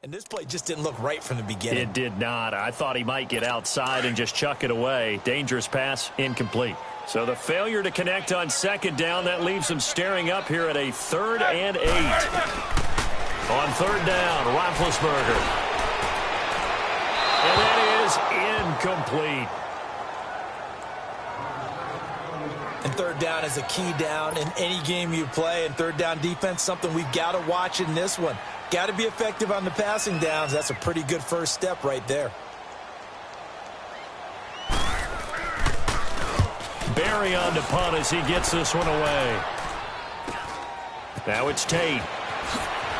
And this play just didn't look right from the beginning. It did not. I thought he might get outside and just chuck it away. Dangerous pass, incomplete. So the failure to connect on second down, that leaves him staring up here at a 3rd and 8. On 3rd down, Roethlisberger. And that is incomplete. And 3rd down is a key down in any game you play. And 3rd down defense, something we've got to watch in this one. Got to be effective on the passing downs. That's a pretty good first step right there. Barry on to punt as he gets this one away. Now it's Tate.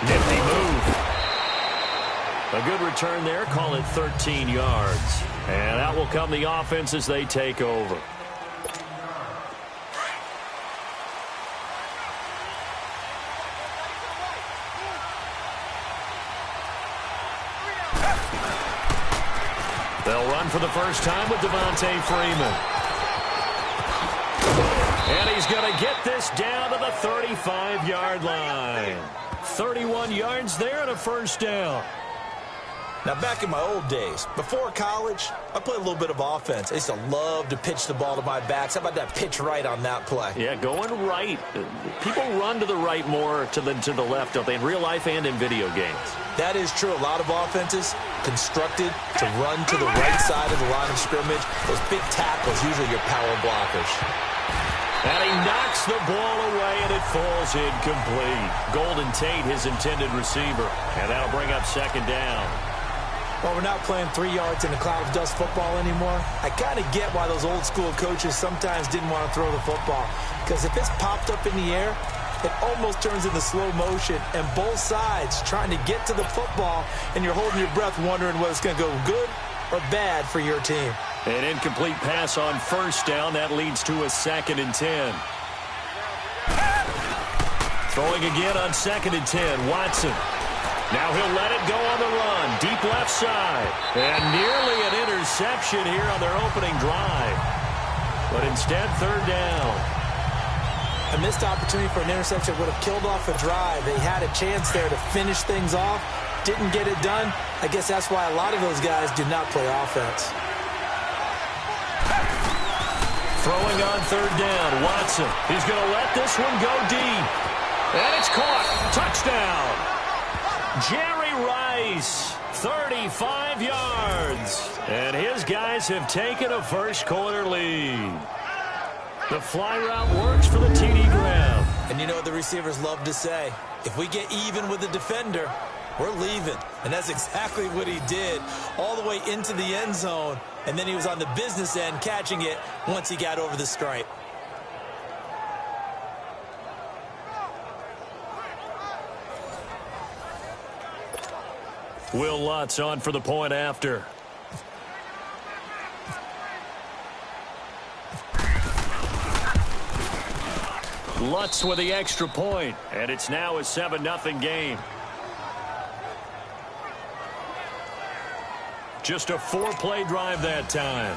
Nifty move. A good return there. Call it 13 yards. And out will come the offense as they take over. They'll run for the first time with Devontae Freeman. And he's going to get this down to the 35-yard line. 31 yards there and a first down. Now, back in my old days, before college, I played a little bit of offense. I used to love to pitch the ball to my backs. How about that pitch right on that play? Yeah, going right. People run to the right more than to the left, don't they, in real life and in video games? That is true. A lot of offenses constructed to run to the right side of the line of scrimmage. Those big tackles, usually your power blockers. And he knocks the ball away, and it falls incomplete. Golden Tate, his intended receiver. And that'll bring up second down. Well, we're not playing 3 yards in a cloud of dust football anymore. I kind of get why those old school coaches sometimes didn't want to throw the football. Because if it's popped up in the air, it almost turns into slow motion. And both sides trying to get to the football, and you're holding your breath wondering whether it's going to go good or bad for your team. An incomplete pass on first down. That leads to a 2nd and 10. Throwing again on 2nd and 10. Watson. Now he'll let it go on the run. Deep left side. And nearly an interception here on their opening drive. But instead, 3rd down. A missed opportunity for an interception would have killed off a drive. They had a chance there to finish things off. Didn't get it done. I guess that's why a lot of those guys do not play offense. Throwing on 3rd down. Watson. He's going to let this one go deep. And it's caught. Touchdown. Jerry Rice, 35 yards. And his guys have taken a first-quarter lead. The fly route works for the TD grab. And you know what the receivers love to say? If we get even with the defender, we're leaving. And that's exactly what he did, all the way into the end zone. And then he was on the business end catching it once he got over the stripe. Will Lutz on for the point after. Lutz with the extra point, and it's now a 7-0 game. Just a 4-play drive that time.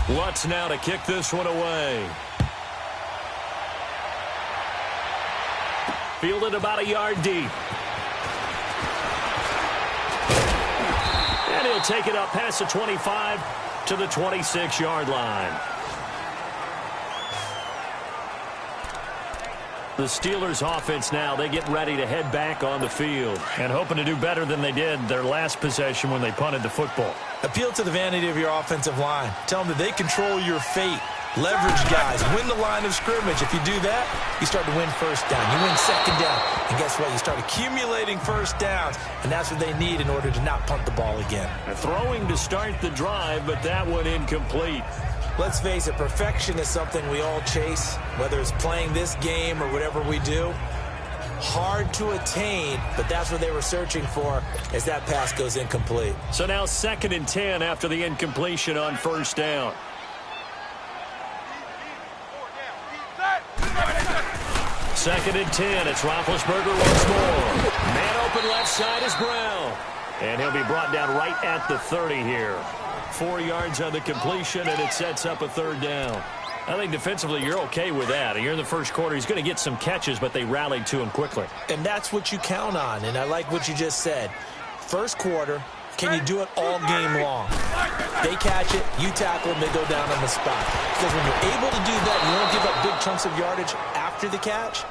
Lutz now to kick this one away. Fielded about a yard deep. And he'll take it up past the 25 to the 26-yard line. The Steelers offense now, they get ready to head back on the field and hoping to do better than they did their last possession when they punted the football. Appeal to the vanity of your offensive line. Tell them that they control your fate. Leverage guys. Win the line of scrimmage. If you do that, you start to win first down. You win second down. And guess what? You start accumulating first downs. And that's what they need in order to not punt the ball again. Throwing to start the drive, but that one incomplete. Let's face it, perfection is something we all chase, whether it's playing this game or whatever we do. Hard to attain, but that's what they were searching for as that pass goes incomplete. So now 2nd and 10 after the incompletion on first down. Second and 10. It's Roethlisberger once more. Man open left side is Brown. And he'll be brought down right at the 30 here. 4 yards on the completion, and it sets up a 3rd down. I think defensively you're okay with that. You're in the first quarter. He's going to get some catches, but they rallied to him quickly. And that's what you count on, and I like what you just said. First quarter, can you do it all game long? They catch it, you tackle them, they go down on the spot. Because when you're able to do that, you don't give up big chunks of yardage after the catch.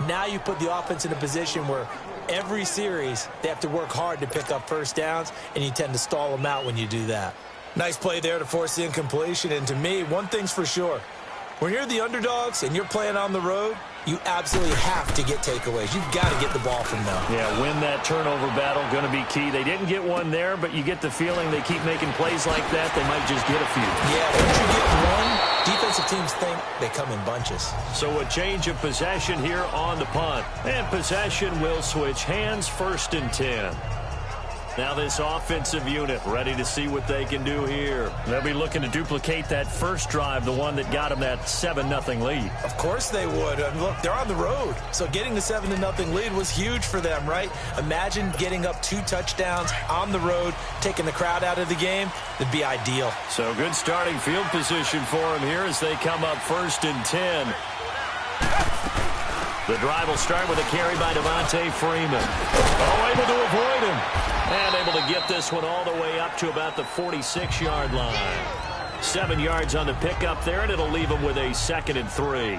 Now you put the offense in a position where every series they have to work hard to pick up first downs, and you tend to stall them out when you do that. Nice play there to force the incompletion, and to me, one thing's for sure. When you're the underdogs and you're playing on the road, you absolutely have to get takeaways. You've got to get the ball from them. Yeah, win that turnover battle, going to be key. They didn't get one there, but you get the feeling they keep making plays like that, they might just get a few. Yeah, once you get one, defensive teams think they come in bunches. So a change of possession here on the punt. And possession will switch hands, 1st and 10. Now this offensive unit ready to see what they can do here. They'll be looking to duplicate that first drive, the one that got them that 7-0 lead. Of course they would. Look, they're on the road. So getting the 7-0 lead was huge for them, right? Imagine getting up 2 touchdowns on the road, taking the crowd out of the game. That'd be ideal. So good starting field position for them here as they come up 1st and 10. The drive will start with a carry by Devontae Freeman. Oh, able to avoid him. And able to get this one all the way up to about the 46-yard line. 7 yards on the pickup there, and it'll leave him with a 2nd and 3.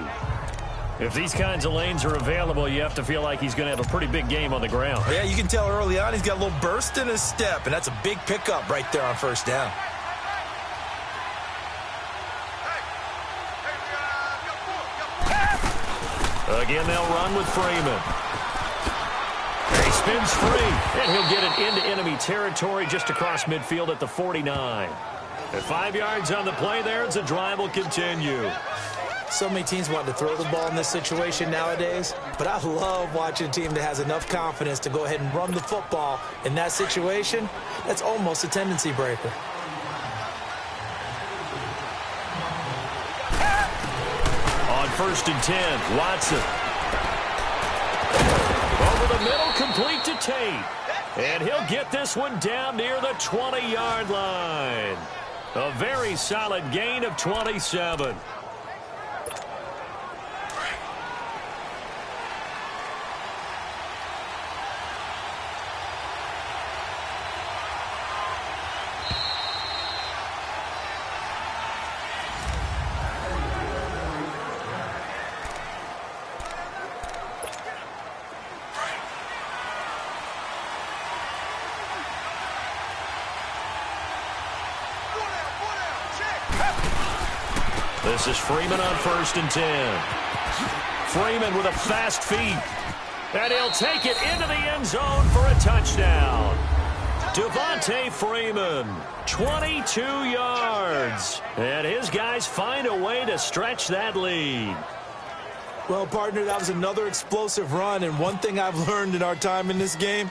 If these kinds of lanes are available, you have to feel like he's going to have a pretty big game on the ground. Yeah, you can tell early on he's got a little burst in his step, and that's a big pickup right there on 1st down. Again, they'll run with Freeman. He spins free, and he'll get it into enemy territory just across midfield at the 49. At 5 yards on the play there, as the drive will continue. So many teams want to throw the ball in this situation nowadays, but I love watching a team that has enough confidence to go ahead and run the football in that situation. That's almost a tendency breaker. On 1st and 10, Watson. Over the middle, complete to Tate. And he'll get this one down near the 20-yard line. A very solid gain of 27. This is Freeman on 1st and 10. Freeman with a fast feet. And he'll take it into the end zone for a touchdown. Devontae Freeman, 22 yards. And his guys find a way to stretch that lead. Well, partner, that was another explosive run. And one thing I've learned in our time in this game,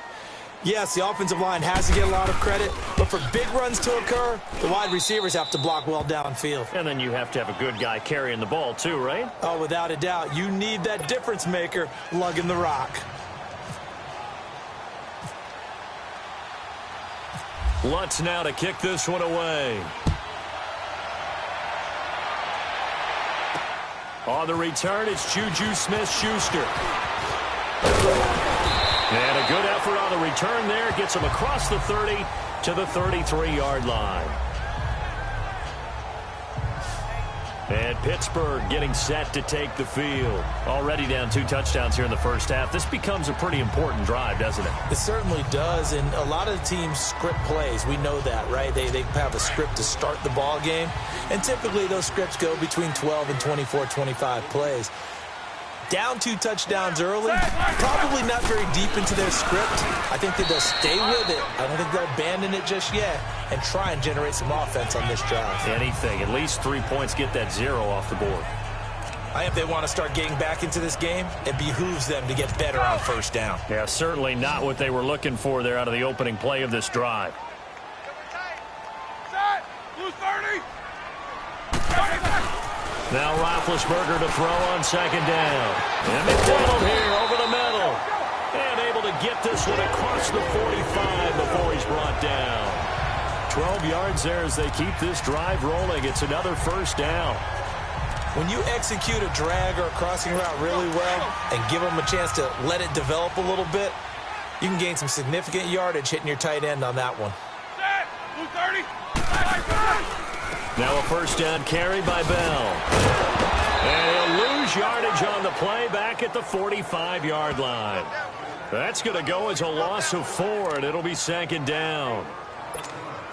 yes, the offensive line has to get a lot of credit, but for big runs to occur, the wide receivers have to block well downfield. And then you have to have a good guy carrying the ball too, right? Oh, without a doubt. You need that difference maker lugging the rock. Lutz now to kick this one away. On the return, it's Juju Smith-Schuster. And a good effort on the return there. Gets him across the 30 to the 33-yard line. And Pittsburgh getting set to take the field. Already down 2 touchdowns here in the first half. This becomes a pretty important drive, doesn't it? It certainly does, and a lot of the teams script plays. We know that, right? They have a script to start the ball game, and typically those scripts go between 12 and 24, 25 plays. Down 2 touchdowns early, probably not very deep into their script. I think that they'll stay with it. I don't think they'll abandon it just yet and try and generate some offense on this drive. Anything, at least 3 points, get that 0 off the board. I think if they want to start getting back into this game, it behooves them to get better on 1st down. Yeah, certainly not what they were looking for there out of the opening play of this drive. Now Roethlisberger to throw on 2nd down. And McDonald here over the middle. And able to get this one across the 45 before he's brought down. 12 yards there as they keep this drive rolling. It's another 1st down. When you execute a drag or a crossing route really well and give them a chance to let it develop a little bit, you can gain some significant yardage hitting your tight end on that one. Now a first down carry by Bell. And he'll lose yardage on the play back at the 45-yard line. That's going to go as a loss of 4, and it'll be second down.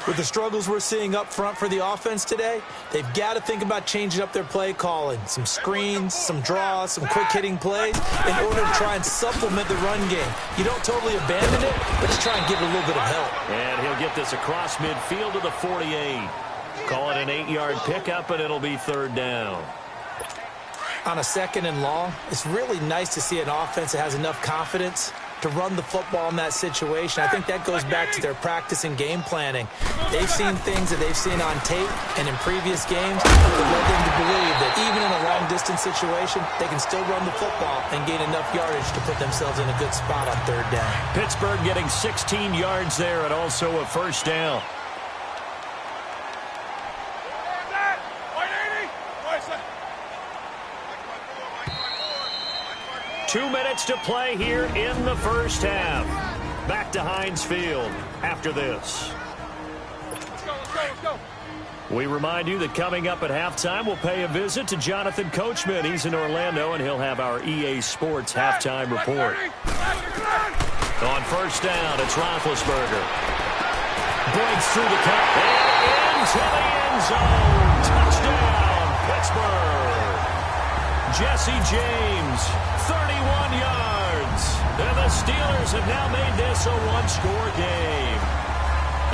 With the struggles we're seeing up front for the offense today, they've got to think about changing up their play calling. Some screens, some draws, some quick-hitting plays in order to try and supplement the run game. You don't totally abandon it, but just try and give it a little bit of help. And he'll get this across midfield to the 48. Call it an 8-yard pickup, and it'll be third down. On a second and long, it's really nice to see an offense that has enough confidence to run the football in that situation. I think that goes back to their practice and game planning. They've seen things that they've seen on tape and in previous games that led them to believe that even in a long-distance situation, they can still run the football and gain enough yardage to put themselves in a good spot on third down. Pittsburgh getting 16 yards there and also a first down. Two minutes to play here in the first half. Back to Heinz Field after this. Let's go. We remind you that coming up at halftime, we'll pay a visit to Jonathan Coachman. He's in Orlando, and he'll have our EA Sports halftime report. On first down, it's Roethlisberger. Breaks through the cut and into the end zone. Touchdown, Pittsburgh. Jesse James, 31 yards. And the Steelers have now made this a one-score game.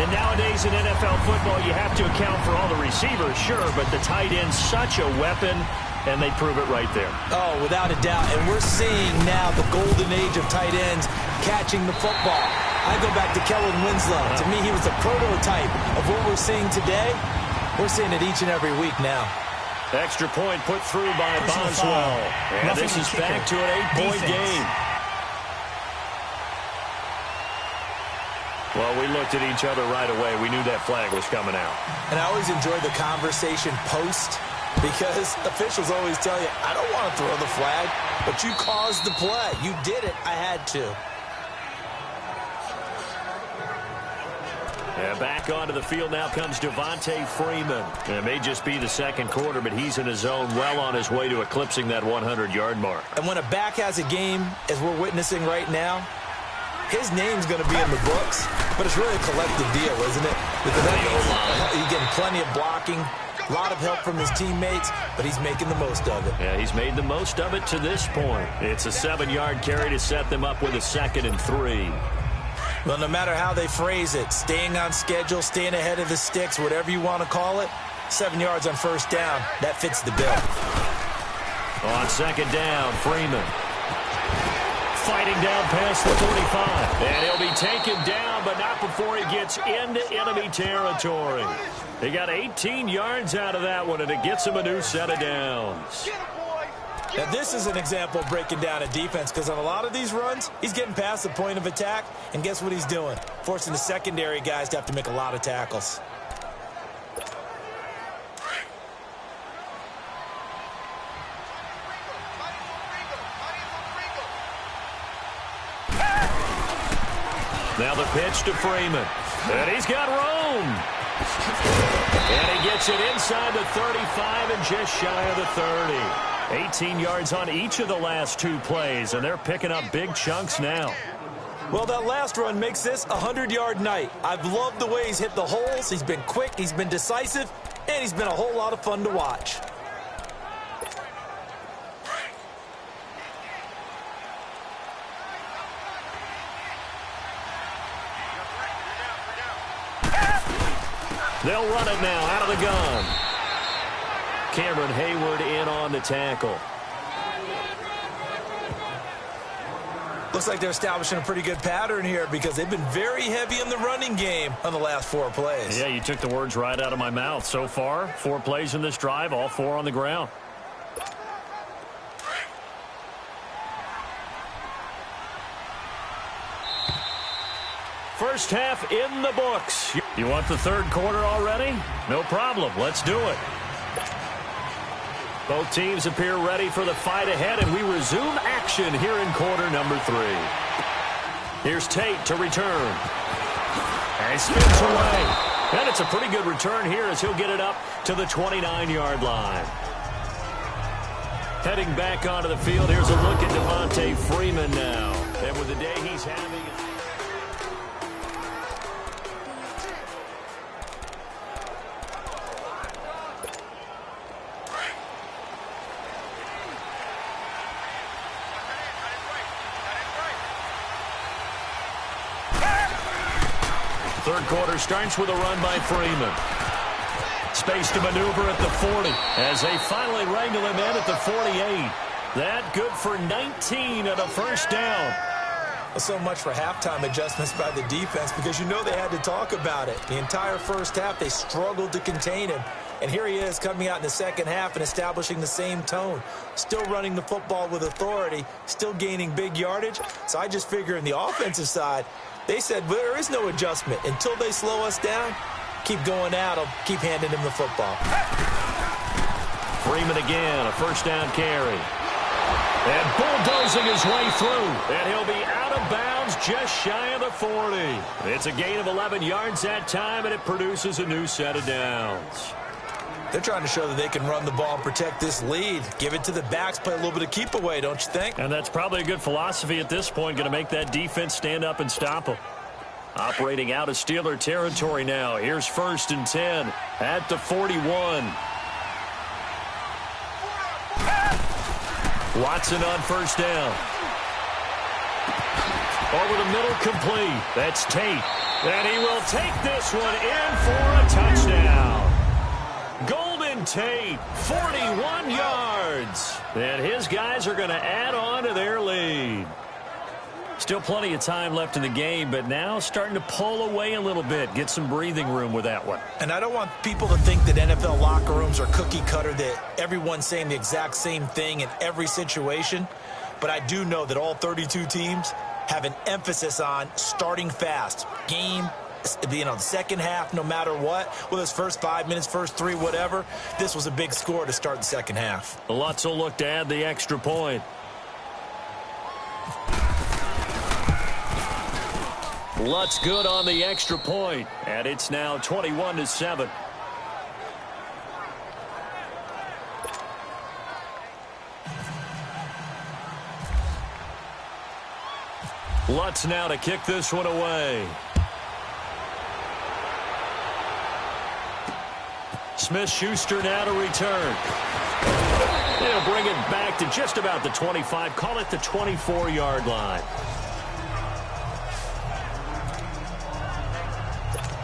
And nowadays in NFL football, you have to account for all the receivers, sure, but the tight end's such a weapon, and they prove it right there. Oh, without a doubt. And we're seeing now the golden age of tight ends catching the football. I go back to Kellen Winslow. To me, he was a prototype of what we're seeing today. We're seeing it each and every week now. Extra point put through by Boswell. And this is back to an 8-point game. Well, we looked at each other right away. We knew that flag was coming out. And I always enjoy the conversation post because officials always tell you, I don't want to throw the flag, but you caused the play. You did it. I had to. Yeah, back onto the field now comes Devontae Freeman. It may just be the second quarter, but he's in his zone, well on his way to eclipsing that 100-yard mark. And when a back has a game, as we're witnessing right now, his name's going to be in the books, but it's really a collective deal, isn't it? Because he's getting plenty of blocking, a lot of help from his teammates, but he's making the most of it. Yeah, he's made the most of it to this point. It's a 7-yard carry to set them up with a 2nd and 3. Well, no matter how they phrase it, staying on schedule, staying ahead of the sticks, whatever you want to call it, 7 yards on first down, that fits the bill. On second down, Freeman. Fighting down past the 45. And he'll be taken down, but not before he gets into enemy territory. He got 18 yards out of that one, and it gets him a new set of downs. Now, this is an example of breaking down a defense because on a lot of these runs, he's getting past the point of attack, and guess what he's doing? Forcing the secondary guys to have to make a lot of tackles. Now the pitch to Freeman. And he's got room. And he gets it inside the 35 and just shy of the 30. 18 yards on each of the last 2 plays, and they're picking up big chunks now. Well, that last run makes this a 100-yard night. I've loved the way he's hit the holes. He's been quick, he's been decisive, and he's been a whole lot of fun to watch. They'll run it now out of the gun. Cameron Hayward in on the tackle. Looks like they're establishing a pretty good pattern here because they've been very heavy in the running game on the last 4 plays. Yeah, you took the words right out of my mouth. So far, 4 plays in this drive, all 4 on the ground. First half in the books. You want the third quarter already? No problem. Let's do it. Both teams appear ready for the fight ahead, and we resume action here in quarter number 3. Here's Tate to return. And he spins away. And it's a pretty good return here as he'll get it up to the 29-yard line. Heading back onto the field, here's a look at Devontae Freeman now. And with the day he's having... Third quarter starts with a run by Freeman. Space to maneuver at the 40 as they finally wrangle him in at the 48. That good for 19 and a first down. So much for halftime adjustments by the defense, because you know they had to talk about it. The entire first half, they struggled to contain him. And here he is coming out in the second half and establishing the same tone. Still running the football with authority, still gaining big yardage. So I just figure in the offensive side, they said, well, there is no adjustment. Until they slow us down, keep going out. I'll keep handing him the football. Freeman again, a first down carry. And bulldozing his way through. And he'll be out of bounds just shy of the 40. It's a gain of 11 yards that time, and it produces a new set of downs. They're trying to show that they can run the ball and protect this lead. Give it to the backs, play a little bit of keep away, don't you think? And that's probably a good philosophy at this point, going to make that defense stand up and stop them. Operating out of Steeler territory now. Here's 1st and 10 at the 41. Watson on first down. Over the middle, complete. That's Tate. And he will take this one in for a touchdown. Golden Tate, 41 yards. And his guys are going to add on to their lead. Still plenty of time left in the game, but now starting to pull away a little bit. Get some breathing room with that one. And I don't want people to think that NFL locker rooms are cookie cutter, that everyone's saying the exact same thing in every situation. But I do know that all 32 teams have an emphasis on starting fast. Game, the second half, no matter what, whether it's first 5 minutes, first 3, whatever, this was a big score to start the second half. Lutz will look to add the extra point. Lutz good on the extra point, and it's now 21-7. Lutz now to kick this one away. Smith-Schuster now to return. They'll bring it back to just about the 25, call it the 24-yard line.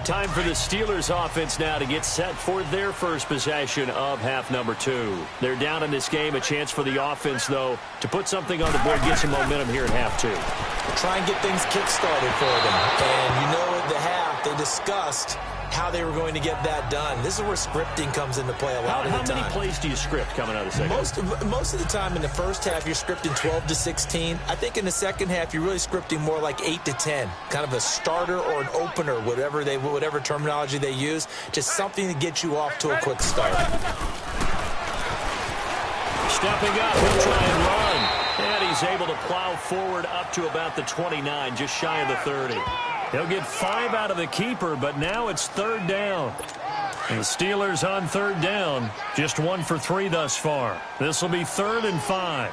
Time for the Steelers offense now to get set for their first possession of half number 2. They're down in this game. A chance for the offense, though, to put something on the board, get some momentum here in half 2. Try and get things kick-started for them. And you know at the half, they discussed how they were going to get that done. This is where scripting comes into play a lot of the time. How many plays do you script coming out of the second half? Most of the time in the first half, you're scripting 12 to 16. I think in the second half, you're really scripting more like 8 to 10. Kind of a starter or an opener, whatever terminology they use. Just something to get you off to a quick start. Stepping up, he'll try and run. And he's able to plow forward up to about the 29, just shy of the 30. He'll get 5 out of the keeper, but now it's 3rd down. And the Steelers on 3rd down, just 1 for 3 thus far. This will be 3rd and 5.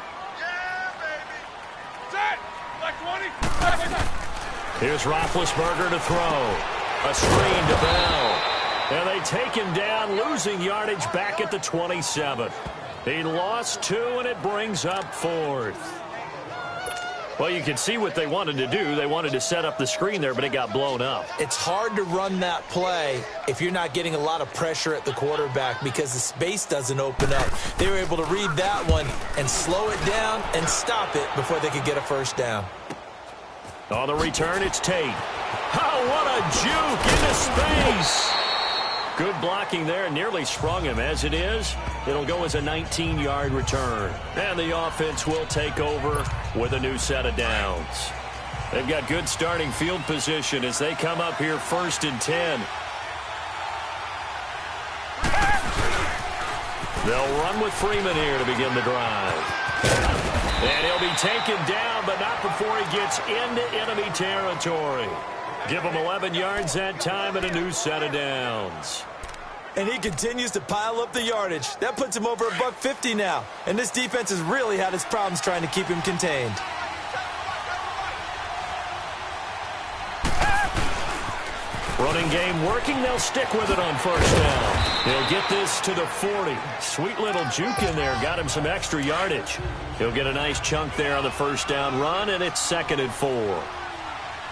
Here's Roethlisberger to throw. A screen to Bell. And they take him down, losing yardage back at the 27. He lost 2, and it brings up 4th. Well, you can see what they wanted to do. They wanted to set up the screen there, but it got blown up. It's hard to run that play if you're not getting a lot of pressure at the quarterback because the space doesn't open up. They were able to read that one and slow it down and stop it before they could get a first down. On the return, it's Tate. Oh, what a juke into space. Good blocking there, nearly sprung him. As it is, it'll go as a 19-yard return. And the offense will take over with a new set of downs. They've got good starting field position as they come up here 1st and 10. They'll run with Freeman here to begin the drive. And he'll be taken down, but not before he gets into enemy territory. Give him 11 yards that time and a new set of downs. And he continues to pile up the yardage. That puts him over $150 now. And this defense has really had its problems trying to keep him contained. Running game working. They'll stick with it on first down. He'll get this to the 40. Sweet little juke in there. Got him some extra yardage. He'll get a nice chunk there on the first down run, and it's 2nd and 4.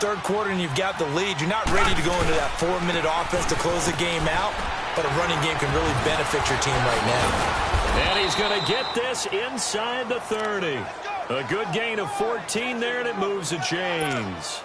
Third quarter and you've got the lead. You're not ready to go into that 4-minute offense to close the game out, but a running game can really benefit your team right now. And he's going to get this inside the 30. A good gain of 14 there, and it moves the chains.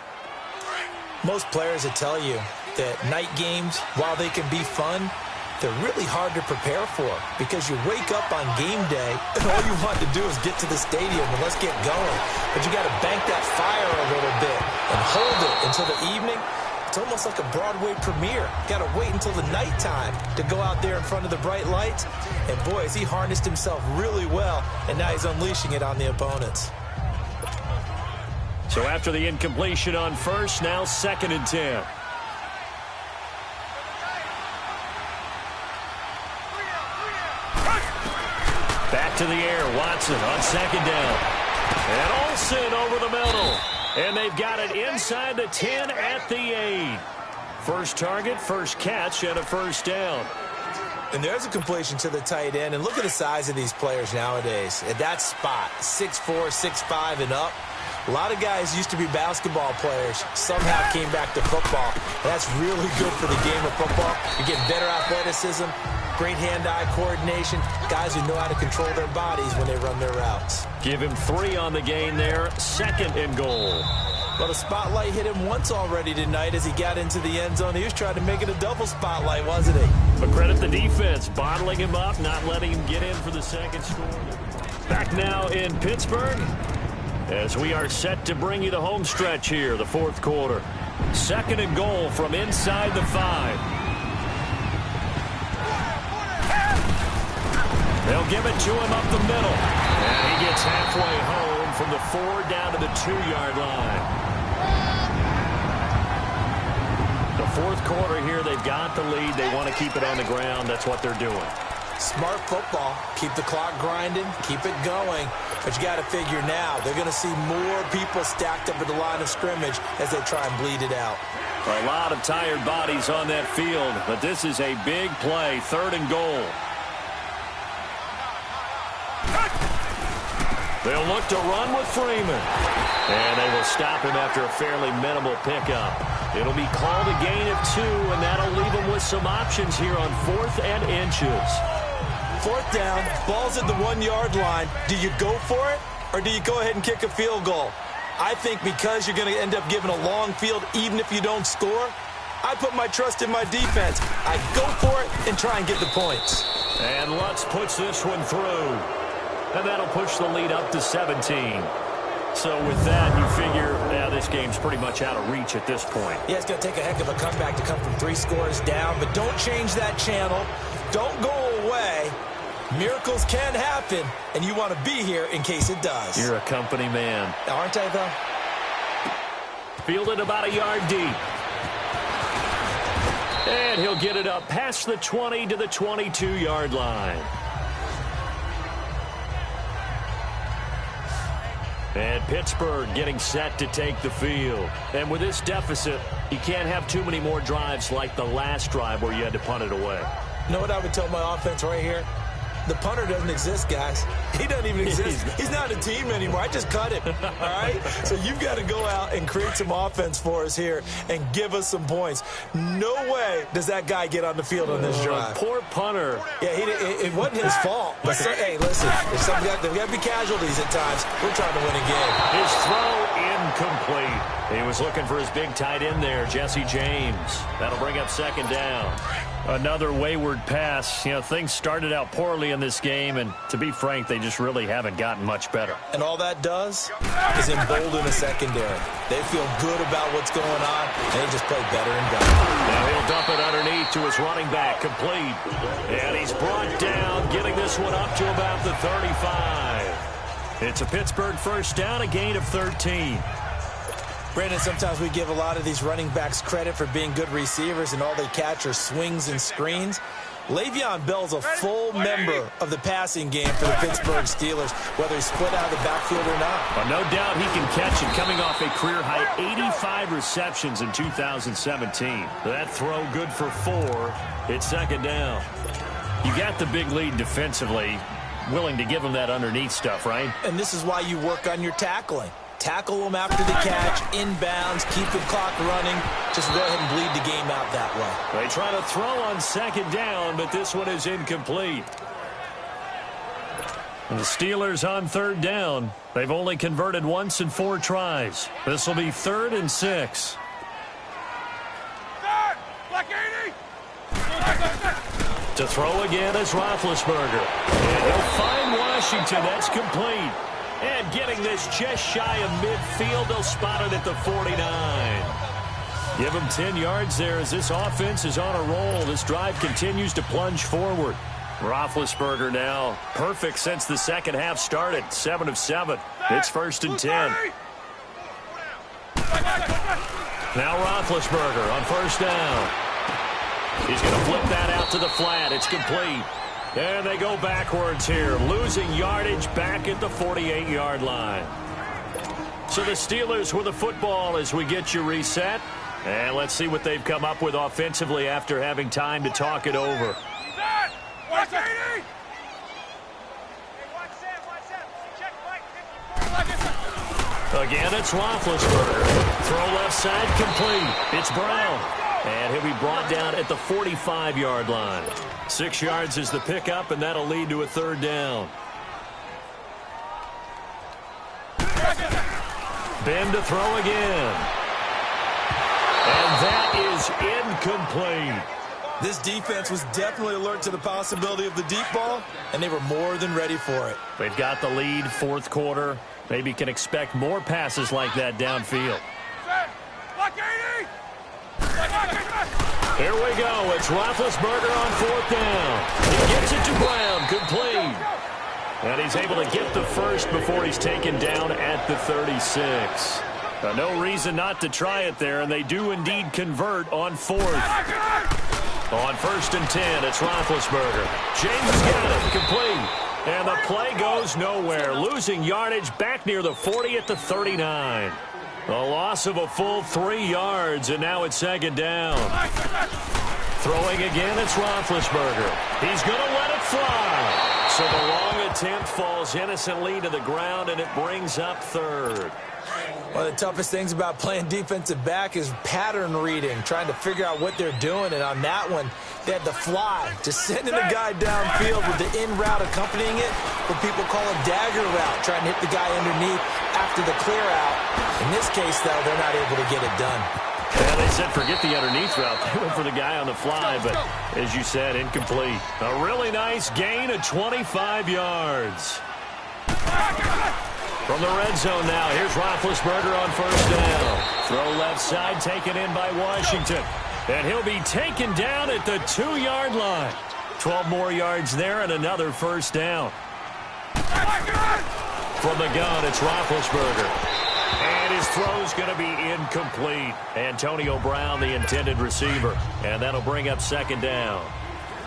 Most players will tell you that night games, while they can be fun, they're really hard to prepare for because you wake up on game day and all you want to do is get to the stadium and let's get going. But you got to bank that fire a little bit and hold it until the evening. It's almost like a Broadway premiere. Got to wait until the nighttime to go out there in front of the bright lights. And boy, has he harnessed himself really well, and now he's unleashing it on the opponents. So after the incompletion on first, now 2nd and 10. Back to the air, Watson on 2nd down. And Olsen over the middle. And they've got it inside the 10 at the 8. First target, first catch, and a first down. And there's a completion to the tight end. And look at the size of these players nowadays. At that spot, 6'4", 6'5", and up. A lot of guys used to be basketball players, somehow came back to football. That's really good for the game of football. You're getting better athleticism, great hand-eye coordination, guys who know how to control their bodies when they run their routes. Give him 3 on the gain there, 2nd and goal. Well, the spotlight hit him once already tonight as he got into the end zone. He was trying to make it a double spotlight, wasn't he? But credit the defense, bottling him up, not letting him get in for the second score. Back now in Pittsburgh, as we are set to bring you the home stretch here, the 4th quarter. 2nd and goal from inside the 5. They'll give it to him up the middle. And he gets halfway home from the 4 down to the 2-yard line. The 4th quarter here, they've got the lead. They want to keep it on the ground. That's what they're doing. Smart football. Keep the clock grinding. Keep it going. But you got to figure now, they're going to see more people stacked up at the line of scrimmage as they try and bleed it out. A lot of tired bodies on that field, but this is a big play. 3rd and goal. They'll look to run with Freeman. And they will stop him after a fairly minimal pickup. It'll be called a gain of 2, and that'll leave him with some options here on 4th and inches. 4th down, ball's at the 1-yard line. Do you go for it, or do you go ahead and kick a field goal? I think because you're going to end up giving a long field even if you don't score, I put my trust in my defense. I go for it and try and get the points. And Lutz puts this one through. And that'll push the lead up to 17. So with that, you figure, yeah, this game's pretty much out of reach at this point. Yeah, it's going to take a heck of a comeback to come from 3 scores down, but don't change that channel. Don't go away. Miracles can happen, and you want to be here in case it does. You're a company man. Aren't I, though? Fielded about a yard deep. And he'll get it up past the 20 to the 22-yard line. And Pittsburgh getting set to take the field. And with this deficit, you can't have too many more drives like the last drive where you had to punt it away. You know what I would tell my offense right here? The punter doesn't exist, guys. He doesn't even exist. He's not a team anymore. I just cut him, all right? So you've got to go out and create some offense for us here and give us some points. No way does that guy get on the field on this drive. Poor punter. Yeah, it wasn't his fault. But hey, listen, there's got to be casualties at times. We're trying to win a game. His throw incomplete. He was looking for his big tight end there, Jesse James. That'll bring up 2nd down. Another wayward pass. You know, things started out poorly in this game, and to be frank, they just really haven't gotten much better. And all that does is embolden a secondary. They feel good about what's going on, and they just play better and better. Now he'll dump it underneath fake to his running back, complete. And he's brought down, getting this one up to about the 35. It's a Pittsburgh first down, a gain of 13. Brandon, sometimes we give a lot of these running backs credit for being good receivers, and all they catch are swings and screens. Le'Veon Bell's a full member of the passing game for the Pittsburgh Steelers, whether he's split out of the backfield or not. Well, no doubt he can catch it, coming off a career-high 85 receptions in 2017. That throw good for 4. It's second down. You got the big lead defensively, willing to give him that underneath stuff, right? And this is why you work on your tackling. Tackle them after the catch, inbounds, keep the clock running. Just go ahead and bleed the game out that way. They try to throw on second down, but this one is incomplete. And the Steelers on third down. They've only converted once in 4 tries. This will be 3rd and 6. To throw again is Roethlisberger. And he'll find Washington. That's complete. And getting this just shy of midfield, they'll spot it at the 49. Give him 10 yards there as this offense is on a roll. This drive continues to plunge forward. Roethlisberger now perfect since the second half started. 7 of 7. It's 1st and 10. Now Roethlisberger on first down. He's going to flip that out to the flat. It's complete. And they go backwards here, losing yardage back at the 48-yard line. So the Steelers with the football as we get you reset. And let's see what they've come up with offensively after having time to talk it over. Again, it's Roethlisberger. Throw left side, complete. It's Brown. And he'll be brought down at the 45-yard line. 6 yards is the pickup, and that'll lead to a 3rd down. Ben to throw again. And that is incomplete. This defense was definitely alert to the possibility of the deep ball, and they were more than ready for it. They've got the lead, 4th quarter. Maybe can expect more passes like that downfield. Here we go. It's Roethlisberger on 4th down. He gets it to Brown, complete. And he's able to get the first before he's taken down at the 36. No reason not to try it there, and they do indeed convert on 4th. On 1st and 10, it's Roethlisberger. James got it, complete. And the play goes nowhere, losing yardage back near the 40 at the 39. A loss of a full 3 yards, and now it's 2nd down. Throwing again, it's Roethlisberger. He's going to let it fly. So the long attempt falls innocently to the ground, and it brings up 3rd. One of the toughest things about playing defensive back is pattern reading, trying to figure out what they're doing. And on that one, they had the fly, just sending the guy downfield with the in route accompanying it, what people call a dagger route, trying to hit the guy underneath after the clear out. In this case, though, they're not able to get it done. Yeah, they said forget the underneath route. They went for the guy on the fly, but as you said, incomplete. A really nice gain of 25 yards. From the red zone now, here's Roethlisberger on 1st down. Throw left side, taken in by Washington. And he'll be taken down at the 2-yard line. 12 more yards there and another 1st down. From the gun, it's Roethlisberger. And his throw's going to be incomplete. Antonio Brown, the intended receiver. And that'll bring up 2nd down.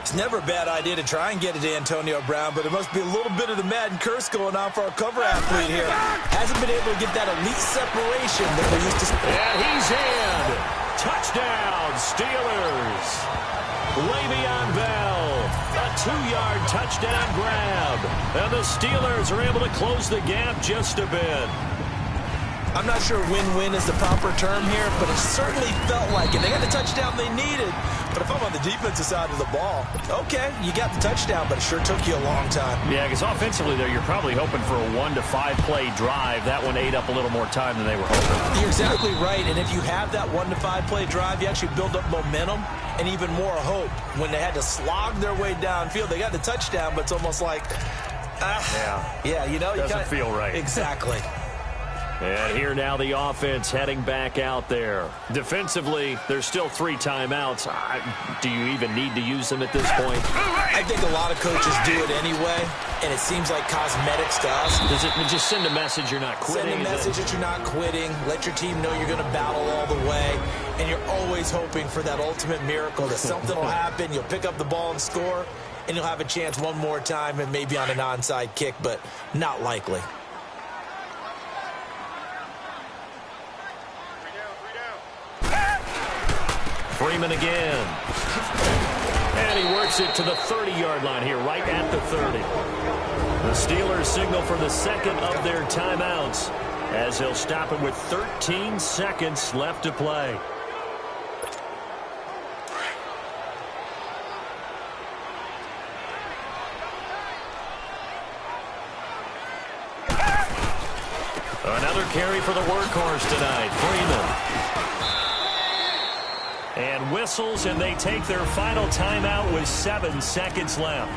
It's never a bad idea to try and get it to Antonio Brown, but it must be a little bit of the Madden curse going on for our cover athlete here. Hasn't been able to get that elite separation that we're used to. And he's in. Touchdown, Steelers. Le'Veon Bell, a 2-yard touchdown grab. And the Steelers are able to close the gap just a bit. I'm not sure win-win is the proper term here, but it certainly felt like it. They got the touchdown they needed, but if I'm on the defensive side of the ball, okay, you got the touchdown, but it sure took you a long time. Yeah, because offensively there, you're probably hoping for a 1 to 5 play drive. That one ate up a little more time than they were hoping. You're exactly right, and if you have that 1 to 5 play drive, you actually build up momentum and even more hope. When they had to slog their way downfield, they got the touchdown, but it's almost like, yeah, you know, doesn't feel right. Exactly. And here now the offense heading back out there. Defensively, there's still 3 timeouts. Do you even need to use them at this point? I think a lot of coaches do it anyway, and it seems like cosmetics to us. Does it just send a message you're not quitting? Send a message that you're not quitting. Let your team know you're going to battle all the way, and you're always hoping for that ultimate miracle that something will happen, you'll pick up the ball and score, and you'll have a chance one more time and maybe on an onside kick, but not likely. Freeman again. And he works it to the 30-yard line here, right at the 30. The Steelers signal for the second of their timeouts as he'll stop it with 13 seconds left to play. Another carry for the workhorse tonight, Freeman. And whistles, and they take their final timeout with 7 seconds left.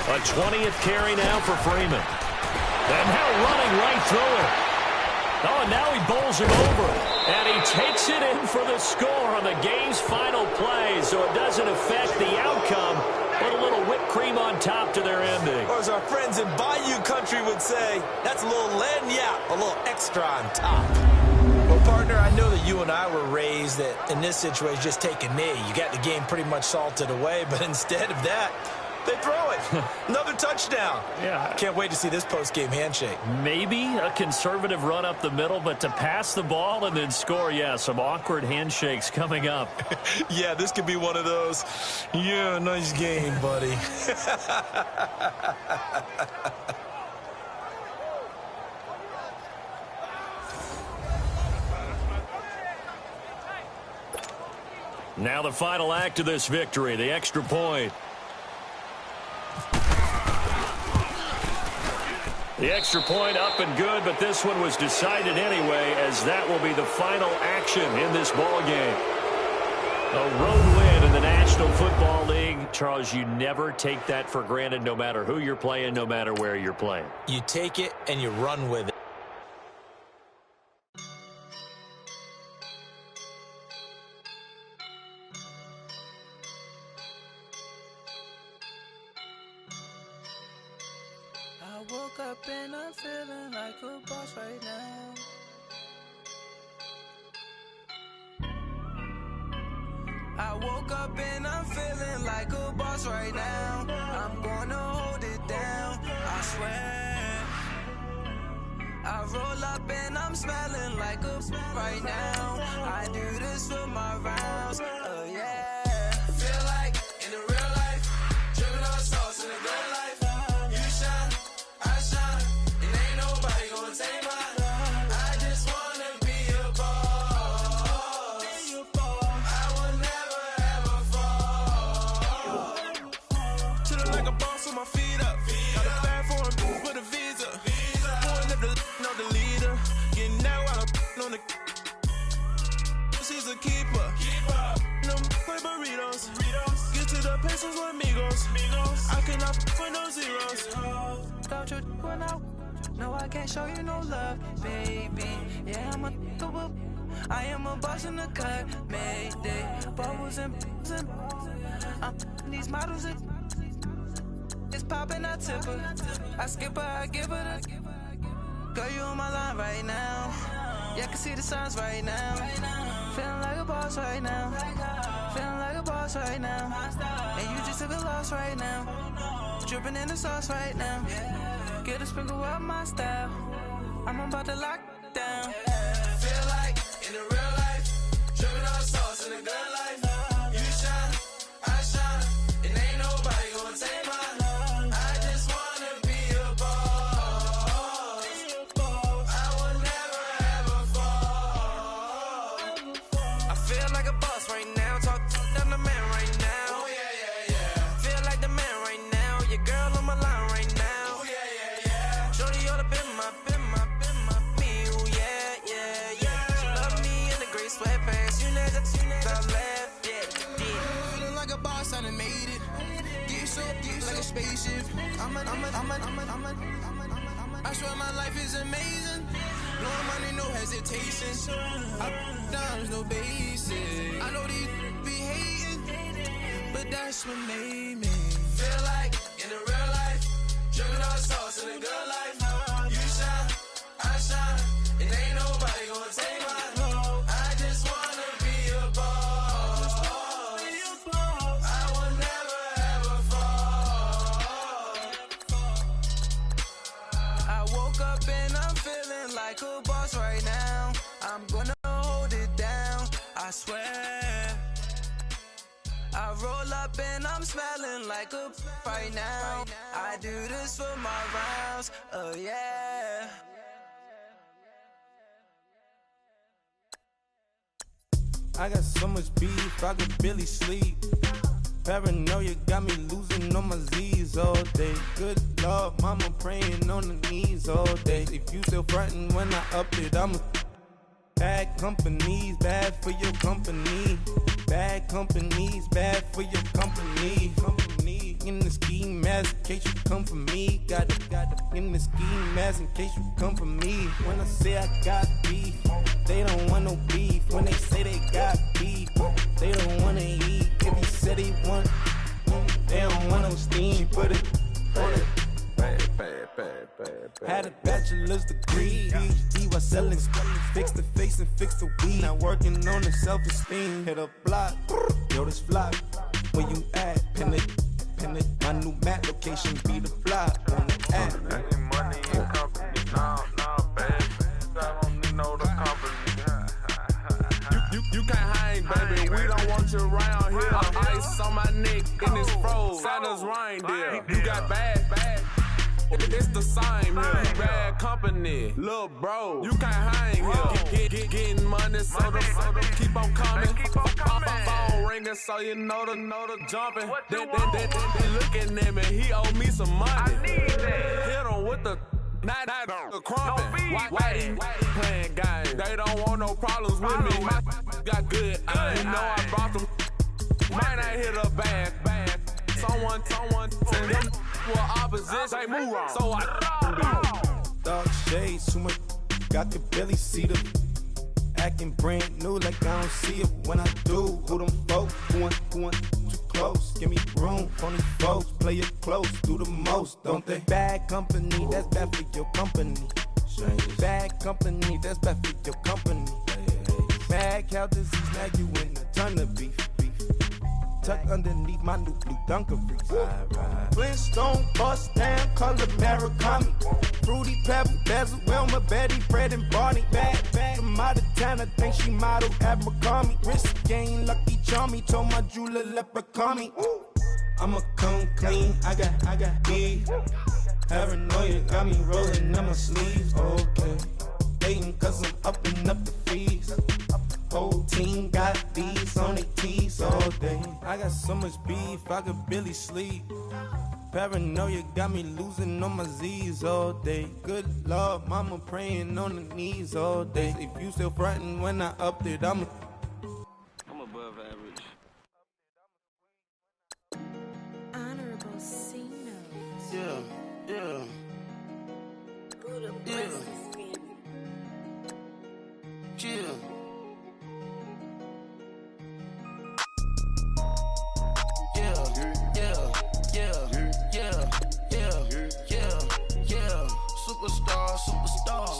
A 20th carry now for Freeman. And now running right through it. Oh, and now he bowls him over. And he takes it in for the score on the game's final play, so it doesn't affect the outcome, but a little whipped cream on top to their ending. Or as our friends in Bayou Country would say, that's a little lagniappe, a little extra on top. Well, partner, I know that you and I were raised that in this situation, just take a knee. You got the game pretty much salted away, but instead of that, they throw it. Another touchdown. Yeah. Can't wait to see this post-game handshake. Maybe a conservative run up the middle, but to pass the ball and then score, yeah, some awkward handshakes coming up. Yeah, this could be one of those. Yeah, nice game, buddy. Now the final act of this victory, the extra point. The extra point up and good, but this one was decided anyway, as that will be the final action in this ball game. A road win in the National Football League. Charles, you never take that for granted, no matter who you're playing, no matter where you're playing. You take it and you run with it. I woke up and I'm feeling like a boss right now. I woke up and I'm feeling like a boss right now. I'm gonna hold it down, I swear. I roll up and I'm smelling like a right now. I do this for my rounds, yeah. Feel like in the real life, dripping on sauce in the good life. I cannot for no zeros. Don't you when I no, I can't show you no love, baby. Yeah, I am a boss in the cut, Mayday. Bubbles and these models it's popping, I tip her. I skip her, I give her the girl, you on my line right now. Yeah, I can see the signs right now. Feeling like a boss right now. Feeling like a boss right now. And you just took a loss right now. Dripping in the sauce right now. Get a sprinkle up my style. I'm about to lock down. Feel like in the real life, dripping on sauce in the good life. You shine, I shine, and ain't nobody gonna take mine. I just wanna be a boss. I will never ever fall. I feel like a boss right now. Talk to the man right now. Oh yeah, yeah, yeah. Feel like the man right now. Your girl on my line right now. Oh yeah, yeah, yeah. Shorty oughta been my, me. Oh yeah, yeah. like a boss, I done made it. Get so like a spaceship. I swear my life is amazing. Blowing money, no hesitation. Dimes, no basic. I know these be hating, but that's what made me feel like in the real life. Dripping all sauce in the good life. You shine, I shine. It ain't nobody gonna take my home. I just wanna be a boss. I will never ever fall. I woke up and I'm feeling like a boss right now. I'm gonna hold it down, I swear. I roll up and I'm smelling like a right now. I do this for my rounds, oh yeah. I got so much beef, I could barely sleep. Paranoia got me losing on my Z's all day. Good Lord, mama praying on the knees all day. If you still frontin' when I up it, I'm a bad companies, bad for your company. Bad companies, bad for your company. Company in the ski mask in case you come for me. Got it in the ski mask in case you come for me. When I say I got beef, they don't want no beef. When they say they got beef, they don't wanna eat. If he said he want, they don't want no steam. She put it on it. Had a bachelor's degree, PhD while selling fix the face and fix the weed. Now working on the self-esteem. Hit a block, yo this flop. Where you at? Pin it. My new map location be the flop on the app. Money in company, nah, bad. I don't need no company. You can't hang, baby. We don't want you around here. Ice on my neck in this froze. Santa's reindeer. You got bad. It's the same here. Bad company, little bro. You can't hang here. Getting money, so the keep on coming. Phone ringing, so you know the jumping. They looking at me. He owe me some money. I need that. Hit him with the the crumping. Why playing games? They don't want no problems with me. My got good. I know I brought them. Might not hit a bad. Someone send them for opposition. They move wrong. So I dark shades, too much. Got the belly see them. Acting brand new like I don't see it when I do. Who them folks? Going too close. Give me room for these folks. Play it close, do the most, don't they? Bad company, that's bad for your company. Bad company, that's bad for your company. Mad cow disease, now you in a ton of beef. Tuck underneath my new blue Dunkaroos. Flintstone bust down, color Murakami. Fruity Pebble, Basil, Wilma, Betty, Fred, and Barney. Bad from out of town, I think she modeled at McCarmy. Wrist game, Lucky Charmy, told my jeweler leprechaun me. I'ma come clean, I got beef. Paranoia got me rolling on my sleeves. Okay, hating cause I'm upping up the fees. Whole team got these on their tees all day. I got so much beef, I could barely sleep. Paranoia got me losing on my Z's all day. Good Lord, mama praying on the knees all day. If you still frontin' when I upped it, I'm above average. Honorable C notes. Yeah. Buddha blesses me. Chill.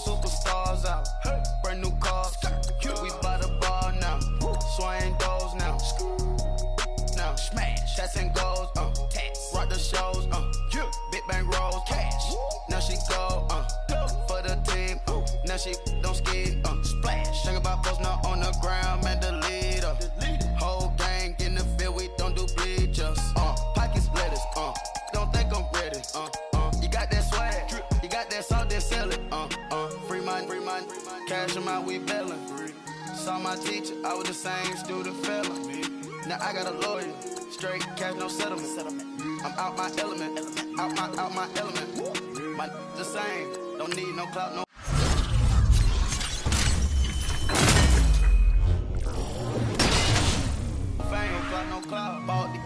Superstars out. Brand new cars. We by the bar now. Swaying doors now. Now smash. Tats and goals. Rock the shows. Big bang rolls. Cash. Now she go. For the team. Now she don't ski. Splash. Think about post now on the ground. Man, the leader. Whole gang in the field. We don't do bleachers. Pocket splitters. Don't think I'm ready. You got that swag. You got that salt, that sell it. Free mind. Cash them out, we bellin'. Saw my teacher, I was the same student fella. Now I got a lawyer. Straight cash, no settlement. I'm out my element. Out my element. My the same. Don't need no clout, no. Fame, no clout. Bought the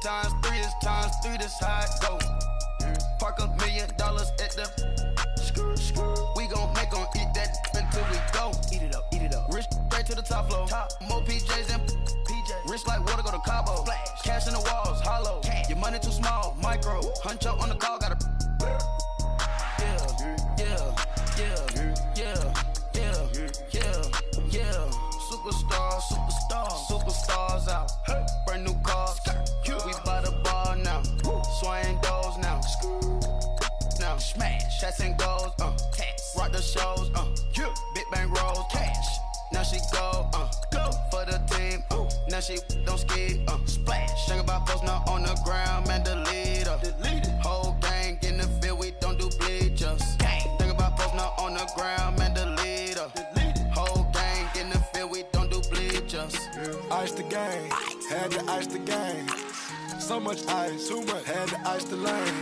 times 3, it's times 3, this how it go. Park $1 million at the we gon' make 'em eat that until we go. Eat it up. Rich straight to the top floor. More PJs and PJs. Rich like water, go to Cabo. Flash. Cash in the walls, hollow. Cash. Your money too small, micro. Huncho on the call, gotta. Yeah. Superstars out. Brand new cars. We by the bar now. Swaying doors now. Now smash. Shots and goals. Rock the shows. Big bang rolls. Cash. Now she go. Go for the team. Now she don't ski. Splash. Think about post now on the ground. Man, delete her. Whole gang in the field. We don't do bleachers. Think about post now on the ground. Man, delete her. Whole gang in the field. We don't do bleachers. Ice the game. Had to ice the game. So much ice. Too much. Had to ice the lane.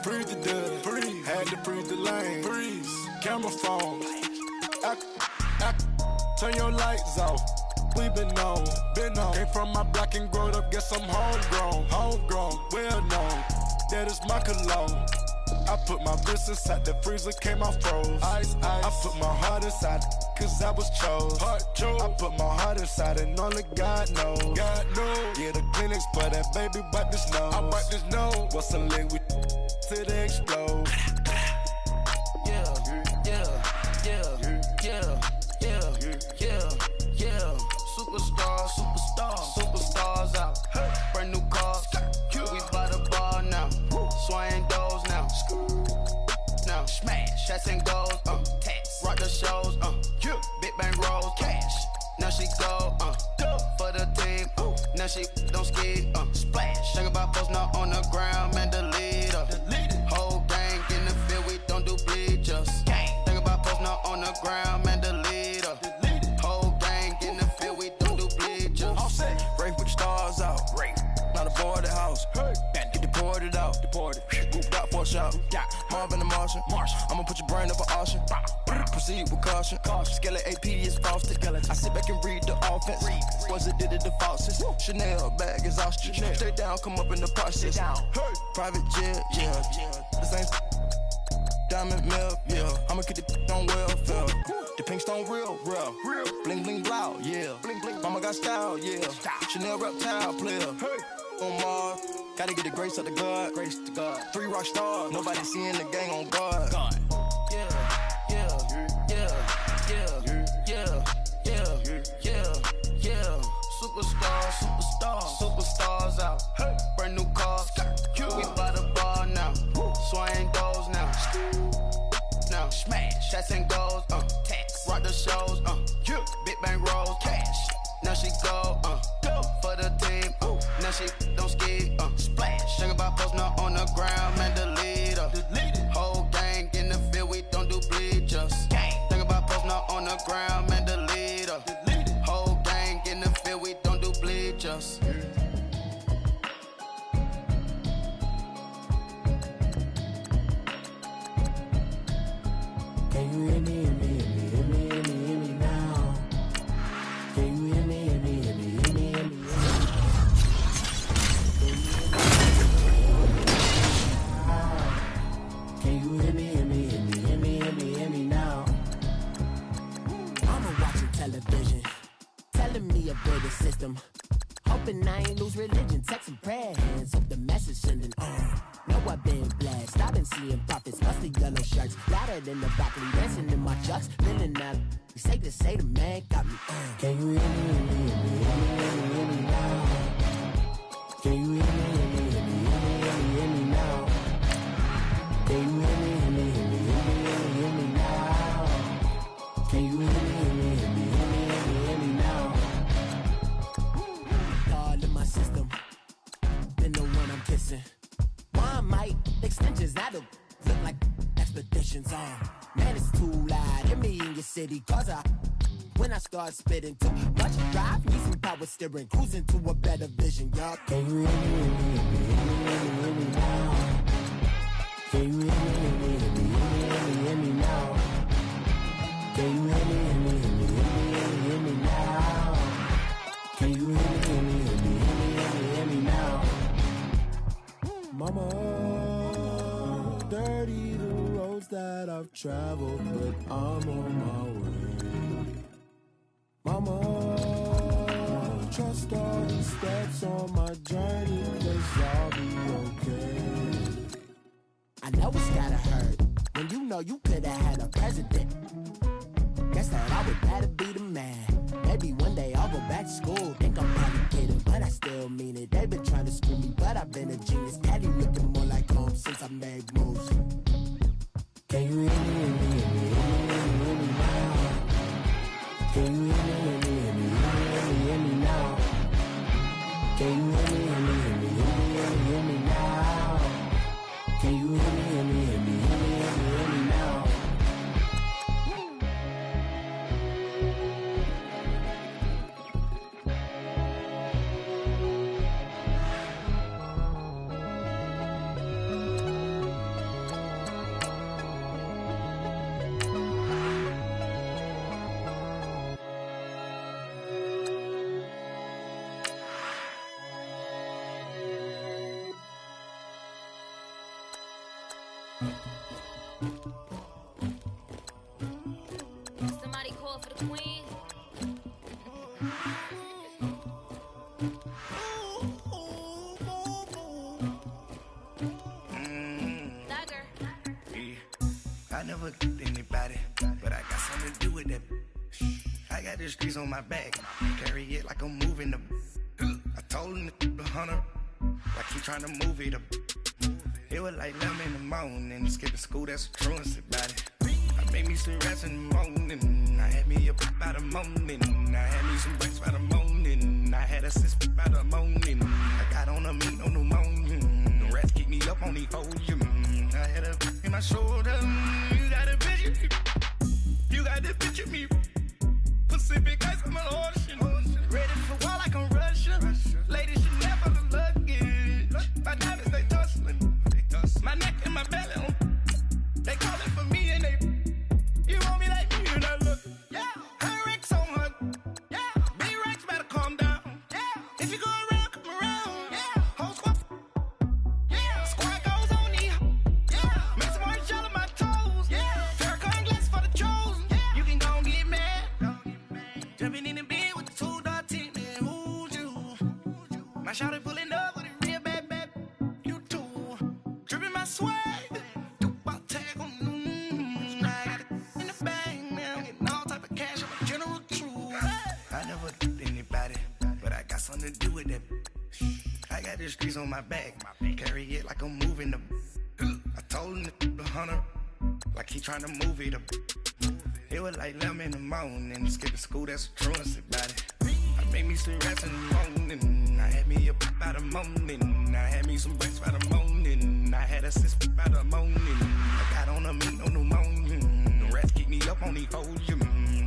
Freeze the dub. Freeze. Had to freeze the lane. Freeze. Camera phone. Turn your lights off. We been on. Came from my block and growed up. Guess I'm homegrown. Well known. That is my cologne. I put my wrist inside the freezer, came out froze. Ice. I put my heart inside, cause I was chose. I put my heart inside and only God knows. Yeah, the clinics for that baby wipe this nose. I wipe this nose. What's a lick with till they explode? Superstars out. Brand new cars. We by the bar now. Swaying doors now. Now smash. Shots and goals. Rock the shows. Big bang rolls. Cash. Now she go. For the team. Now she don't ski. Splash. Think about post now on the ground. Man, delete her. Whole gang in the field. We don't do bleachers. Think about post now on the ground. Man, delete her. Whole gang in the field. We don't do bleachers. All set. Rafe with the stars out. Not aboard the house. Get deported out. Moved out for a shot. Marvin the Martian. I'ma put your brain up for auction. Proceed with caution. Skeleton AP is frosted. I sit back and read the offense. Was it did it the faucets? Chanel bag is ostrich. Stay down, come up in the process. Private jet, yeah. This ain't diamond milk, yeah. I'ma keep the on welfare. The pink stone real. Bling bling blow, yeah. Mama got style, yeah. Chanel reptile player. On Mars, gotta get the grace of the God. 3 rock stars, nobody seeing the gang on guard. Superstars out. Brand new cars. We by the bar now. Swaying doors now. Now smash. Shots and goals. Rock the shows. Big bang rolls. Cash. Now she go. For the team. Now she don't ski. Splash. Think about post now on the ground. Man, delete her. Whole gang in the field. We don't do bleachers. Think about post now on the ground. Man, delete her. Whole gang in the field. We don't do bleachers. Can you hear me now? Can you hear me Can you hear me now? I'ma watching television, telling me about the system. Hoping I ain't lose religion, texting prayer hands up the message sending on. Know I've been blessed, I've been seeing prophets, musty yellow shirts, louder than the broccoli, dancing in my chucks, feeling out. You say the man got me on. Can you hear me now? Can you hear me now? Can you hear me now? Can you hear me now? God in my system, been the one I'm kissing. One might extensions that'll look like expeditions on. Man, it's too loud. Hear me in your city, cause when I start spitting too much drive, need some power steering, cruising to a better vision, y'all. Can you hear me now? Can you hear me now? Can you hear me now? Can you hear me now? Mama, dirty the roads that I've traveled, but I'm on my way. Mama, trust all the steps on my journey, 'cause I'll be okay. I know it's gotta hurt when you know you could've had a president. Guess that I would rather be the man. Maybe one day I'll go back to school. Think I'm probably kidding, but I still mean it. They've been trying to screw me, but I've been a genius. Daddy looking more like home since I made moves. Can you hear me, hear me, hear me, hear me, hear me now? Can you hear me, hear me, hear me, hear me, hear me now? Can you hear me, hear me, hear me, hear me, hear me, hear me now? Can you hear me, hear me, hear me, hear me, hear me, hear me now? Somebody call for the queen. Dagger. Yeah. I never did anybody, but I got something to do with that. I got the streets on my back, carry it like I'm moving the. I told him the hunter, like he trying to move it up. It was like 11 in the morning, skipping school, that's a truancy about it. I made me some rest in the morning, I had me a pop by the morning, I had me some breaks by the morning, I had a sis by the morning, I got on a meat on the morning, the rats keep me up on the podium, I had a in my shoulder, you got a picture, you got the picture me, Pacific ice on my ocean, ready for war like I'm Russian, ladies should never look luggage, my diamonds they tussling, my neck and my belly on. They calling for me and they. You want me like me and I look. Yeah. Her Rex on her. Yeah. B-Rex better calm down. Yeah. If you go around, come around. Yeah. Whole squad. Yeah. Squad goes on me. Yeah. Make some orange gel on my toes. Yeah. Farrakhan glass for the chosen. Yeah. You can go and get mad. Jumping in the bed with the 2-dot team. Man, who's you? My shawty pulling up with a real bad. You too. Dripping my swag. Something to do with that. I got the streets on my back, carry it like I'm moving the. I told him the hunter, like he trying to move it up. It was like 11 in the morning, skipping school, that's a truancy about it. I made me some rest in the morning, I had me a pop by the morning, I had me some breaks by the morning, I had a sis by the morning, I got on a meat on the morning, the rats keep me up on the podium,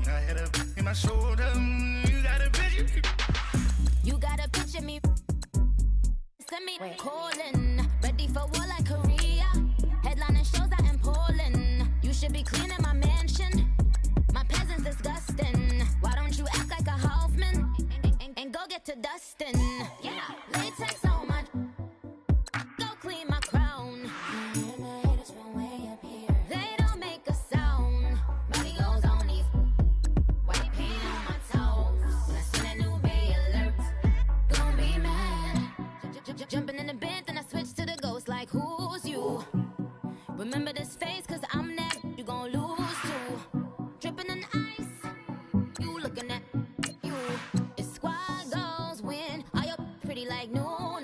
I had a in my shoulder, you got a picture. You gotta picture me. Send me calling. Ready for war like Korea. Headlining shows out in Poland. You should be cleaning my mansion. My peasants disgusting. Why don't you act like a Hoffman and go get to dustin'? Yeah, latex on my. Go clean my crown. The haters from way up here. They don't make a sound. Body goes on these. White paint on my toes. When I send a new bay alert. Gonna be mad. Jumping in the bed, then I switch to the ghost like who's you? Remember this face, cause I'm that you gon' lose too. Dripping in ice, you looking at you. It's squad goals win, are you pretty like no.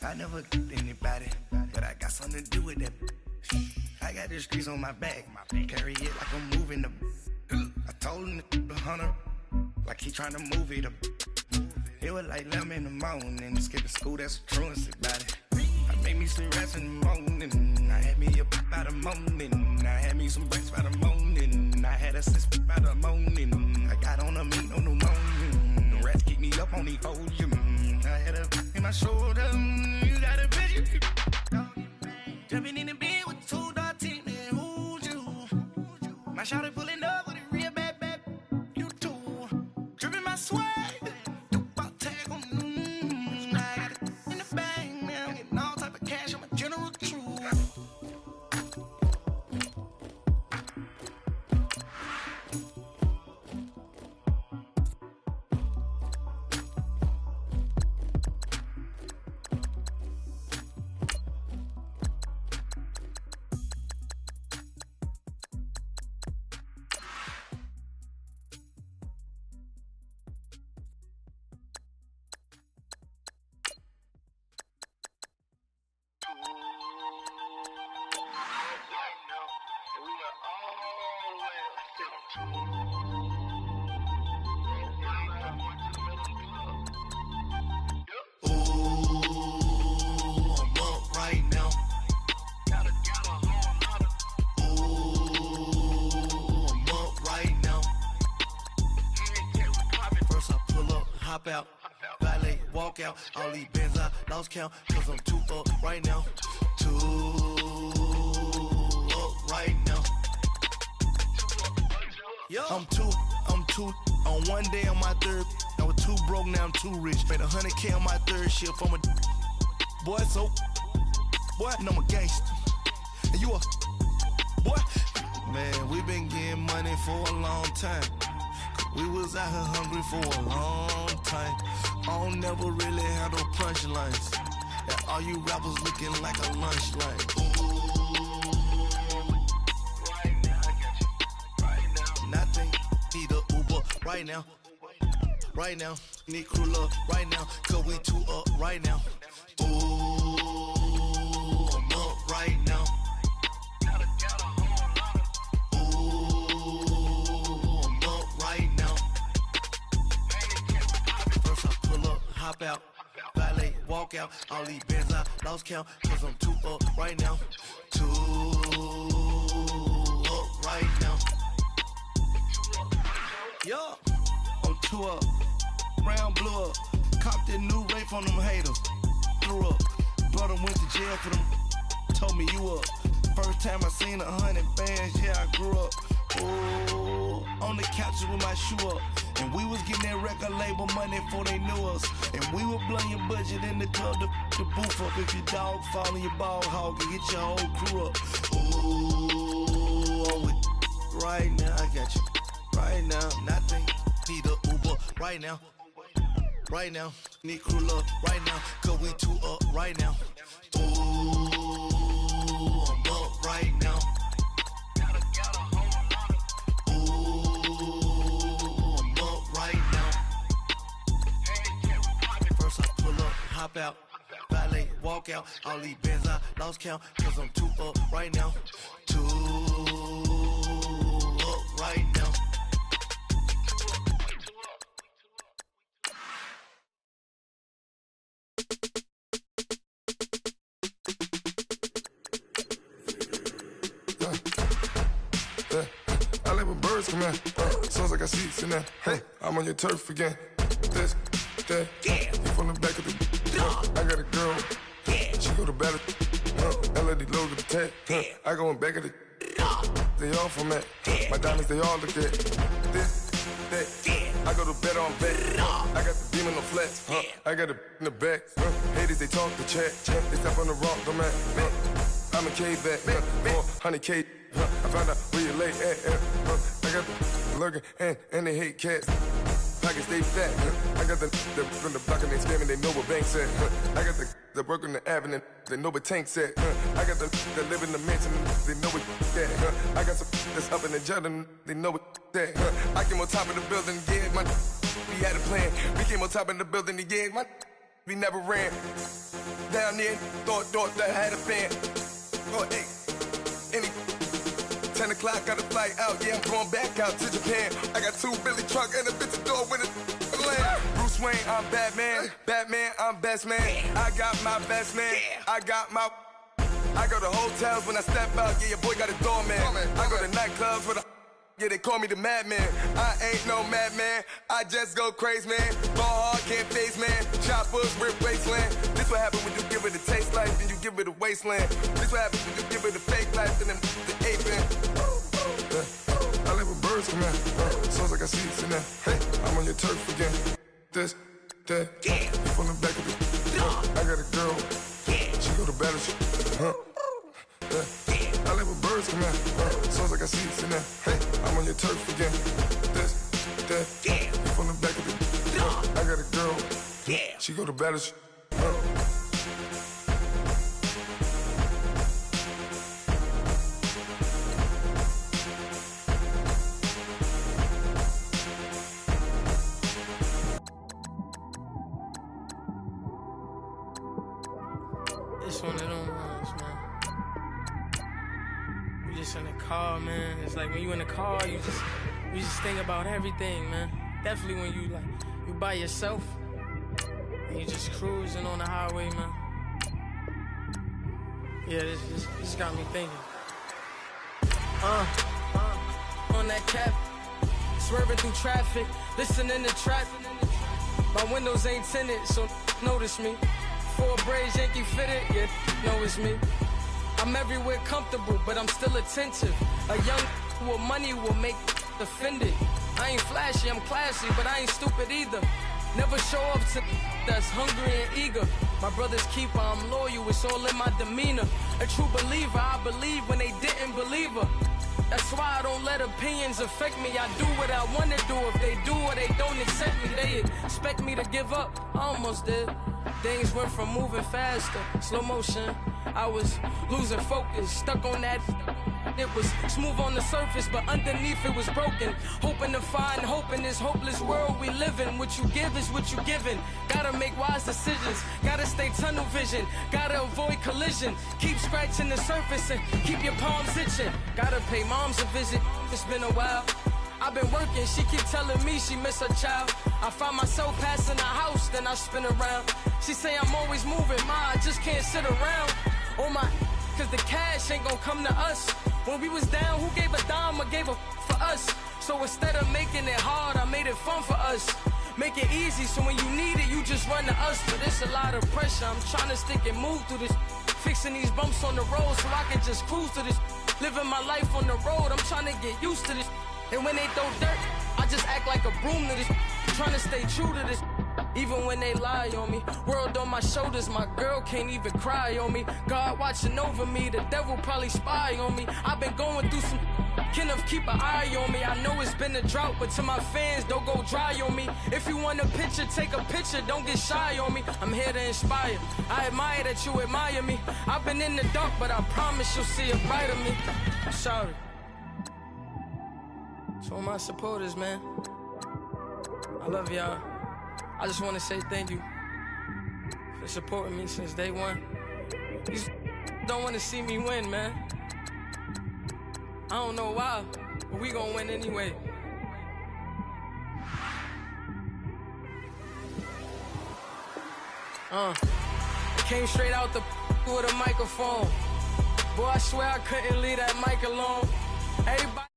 I never did anybody, but I got something to do with that. I got the streets on my back, carry it like I'm moving the. I told him the hunter, like he trying to move it up. It was like 11 in the morning, skipping school, that's a truancy about it. I made me some rest in the morning, I had me a pop by the morning, I had me some breaks by the morning, I had a sis by the morning, I got on a meat on the morning, the rats keep me up on the podium, I had a in my shoulder, you got a picture. Jumping in the bed with 2-dot team, man, who's you? My shawty pulling up with a real bad. You too. Dripping my swag. I got it in the bag, man. Getting all type of cash on walk out. All these bands I lost count, cause I'm too up right now. Too up right now. I'm too on one day on my third. I was too broke, now I'm too rich. Made 100K on my third shift. I'm a boy, so boy, and I'm a gangster. And you a boy. Man, we been getting money for a long time. We was out here hungry for a long time. I don't never really have no punchlines. And all you rappers looking like a lunch line. Right now, I got you. Right now, nothing. Need a Uber right now. Right now, need crew love right now. Cause we too up right now. Ooh, I'm up right now. Hop out, valet, walk out. All these bands I lost count, cause I'm too up right now. Too up right now. Yo, I'm too up. Round blew up. Copped that new rape on them haters. Threw up. Brother went to jail for them. Told me you up. First time I seen 100 bands, yeah, I grew up. Ooh, on the couches with my shoe up. And we was getting that record label money before they knew us. And we were blowing your budget in the club to boof up. If your dog fall in your ball hog and get your whole crew up. Ooh, I'm with right now, I got you. Right now, nothing. Need a Uber right now. Right now, need crew love right now. Cause we too up right now. Ooh, I'm up right now. Hop out, valet, walk out. All these bands I lost count, cause I'm too up right now. Too up right now. I like when birds come in. Sounds like I see seats in there. Hey, I'm on your turf again. This, that, yeah. You from the back of the. I got a girl. Yeah. She go to battle. LED logo the tag. Yeah. I go in back of the. They all from that. Yeah. My diamonds, they all look at. This, that. Yeah. I go to bed on bed. I got the demon on flats. I got it in the back. Haters, they talk the chat. They step on the rock, the man. I'm a K-back. 400K. I found out where you lay at. I got the lurking and they hate cats. Pockets stay fat. I got the from the block and they scamming, they know what banks at. I got the work on the avenue, they know what tanks at. I got the live in the mansion, they know what that. I got some that's up in the jungle, they know what that. I came on top of the building, yeah, my we had a plan. We came on top of the building, yeah, my we never ran. Down there, thought that I had a fan. Oh, hey, any 10 o'clock, got a flight out, yeah, I'm going back out to Japan. I got 2 Billy truck and a bitch door with a land. Bruce Wayne, I'm Batman. Batman, I'm best man. I got my best man. I got my. I go to hotels when I step out, yeah, your boy got a doorman. I go to nightclubs with a. Yeah, they call me the madman. I ain't no madman. I just go crazy, man. Ball hard, can't face, man. Choppers, rip wasteland. This what happens when you give it a taste life, then you give it a wasteland. This what happens when you give it a fake life, then the aping. I like when birds come in. Sounds like I see seats in there. Hey, I'm on your turf again. This, that. Yeah. You from the back of the. I got a girl. Yeah. She go to battle. I like when birds come in. Sounds like I see seats in there. Hey, I'm on your turf again. This, that. Yeah. You from the back of the. I got a girl. Yeah. She go to battle. It's one of them ones, man. You just in the car, man. It's like when you in the car, you just think about everything, man. Definitely when you you by yourself and you just cruising on the highway, man. Yeah, this got me thinking. On that cap, swerving through traffic, listening to trap. My windows ain't tinted, so notice me. 4 braids, Yankee fitted, yeah, know it's me. I'm everywhere comfortable, but I'm still attentive. A young with money will make offended. I ain't flashy, I'm classy, but I ain't stupid either. Never show up to that's hungry and eager. My brother's keeper, I'm loyal, it's all in my demeanor. A true believer, I believe when they didn't believe her. That's why I don't let opinions affect me. I do what I want to do. If they do or they don't accept me, they expect me to give up. I almost did. Things went from moving faster, slow motion. I was losing focus, stuck on that. It was smooth on the surface, but underneath it was broken. Hoping to find hope in this hopeless world we live in. What you give is what you given. Gotta make wise decisions. Gotta stay tunnel vision. Gotta avoid collision. Keep scratching the surface and keep your palms itching. Gotta pay moms a visit. It's been a while. I've been working, she keep telling me she miss her child. I find myself passing the house, then I spin around. She say I'm always moving, ma, I just can't sit around. Oh my, cause the cash ain't gon' come to us. When we was down, who gave a dime or gave a for us? So instead of making it hard, I made it fun for us. Make it easy, so when you need it, you just run to us. But it's a lot of pressure, I'm trying to stick and move through this. Fixing these bumps on the road so I can just cruise to this. Living my life on the road, I'm trying to get used to this. And when they throw dirt, I just act like a broom to this. Trying to stay true to this. Even when they lie on me. World on my shoulders, my girl can't even cry on me. God watching over me, the devil probably spy on me. I've been going through some Kenneth, keep an eye on me. I know it's been a drought, but to my fans, don't go dry on me. If you want a picture, take a picture, don't get shy on me. I'm here to inspire. I admire that you admire me. I've been in the dark, but I promise you'll see a brighter me. I'm sorry. To all my supporters, man, I love y'all. I just want to say thank you for supporting me since day one. You don't want to see me win, man. I don't know why, but we gonna win anyway. Came straight out the with a microphone. Boy, I swear I couldn't leave that mic alone. Everybody